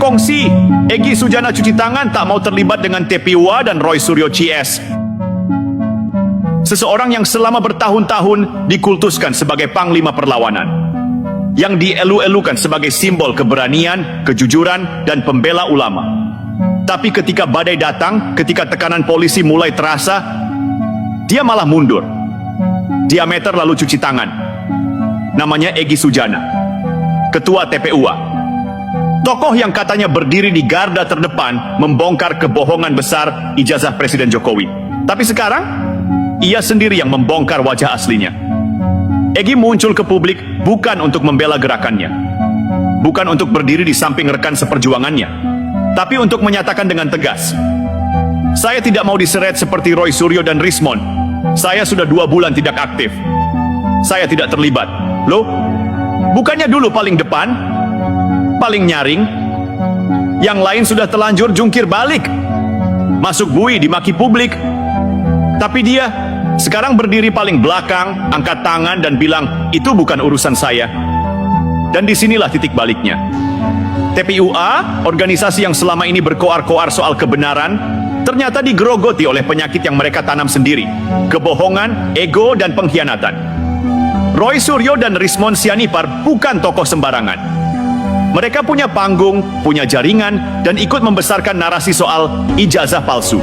kongsi, Egy Sujana cuci tangan tak mau terlibat dengan TPUA dan Roy Suryo CS. Seseorang yang selama bertahun-tahun dikultuskan sebagai panglima perlawanan, yang dielu-elukan sebagai simbol keberanian, kejujuran, dan pembela ulama. Tapi ketika badai datang, ketika tekanan polisi mulai terasa, dia malah mundur. Diameter lalu cuci tangan. Namanya Egy Sujana, ketua TPUA. Tokoh yang katanya berdiri di garda terdepan membongkar kebohongan besar ijazah Presiden Jokowi. Tapi sekarang, ia sendiri yang membongkar wajah aslinya. Egy muncul ke publik bukan untuk membela gerakannya, bukan untuk berdiri di samping rekan seperjuangannya, tapi untuk menyatakan dengan tegas, saya tidak mau diseret seperti Roy Suryo dan Rismon. Saya sudah 2 bulan tidak aktif. Saya tidak terlibat. Loh, bukannya dulu paling depan, paling nyaring, yang lain sudah telanjur jungkir balik, masuk bui dimaki publik. Tapi dia sekarang berdiri paling belakang, angkat tangan dan bilang, itu bukan urusan saya. Dan disinilah titik baliknya. TPUA, organisasi yang selama ini berkoar-koar soal kebenaran, ternyata digerogoti oleh penyakit yang mereka tanam sendiri. Kebohongan, ego, dan pengkhianatan. Roy Suryo dan Rismon Sianipar bukan tokoh sembarangan. Mereka punya panggung, punya jaringan, dan ikut membesarkan narasi soal ijazah palsu.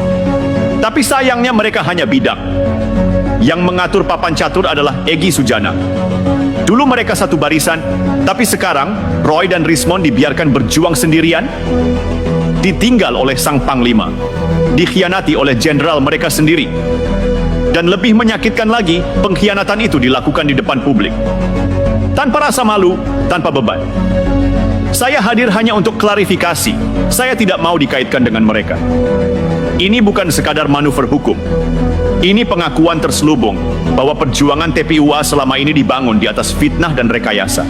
Tapi sayangnya mereka hanya bidak. Yang mengatur papan catur adalah Egy Sujana. Dulu mereka satu barisan, tapi sekarang Roy dan Rismon dibiarkan berjuang sendirian, ditinggal oleh sang panglima, dikhianati oleh jenderal mereka sendiri. Dan lebih menyakitkan lagi, pengkhianatan itu dilakukan di depan publik. Tanpa rasa malu, tanpa beban. Saya hadir hanya untuk klarifikasi. Saya tidak mau dikaitkan dengan mereka. Ini bukan sekadar manuver hukum. Ini pengakuan terselubung bahwa perjuangan TPUA selama ini dibangun di atas fitnah dan rekayasa.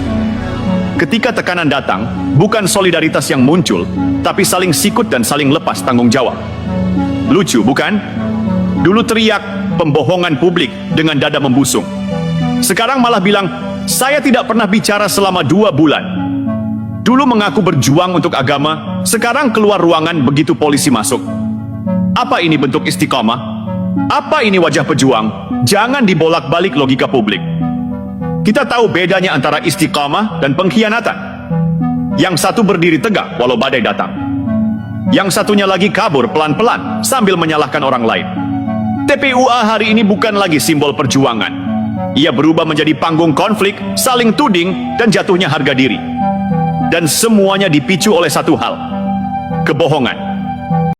Ketika tekanan datang, bukan solidaritas yang muncul, tapi saling sikut dan saling lepas tanggung jawab. Lucu, bukan? Dulu teriak pembohongan publik dengan dada membusung. Sekarang malah bilang, saya tidak pernah bicara selama 2 bulan. Dulu mengaku berjuang untuk agama, sekarang keluar ruangan begitu polisi masuk. Apa ini bentuk istiqomah? Apa ini wajah pejuang? Jangan dibolak-balik logika publik. Kita tahu bedanya antara istiqomah dan pengkhianatan. Yang satu berdiri tegak walau badai datang. Yang satunya lagi kabur pelan-pelan sambil menyalahkan orang lain. TPUA hari ini bukan lagi simbol perjuangan. Ia berubah menjadi panggung konflik, saling tuding, dan jatuhnya harga diri. Dan semuanya dipicu oleh satu hal: kebohongan.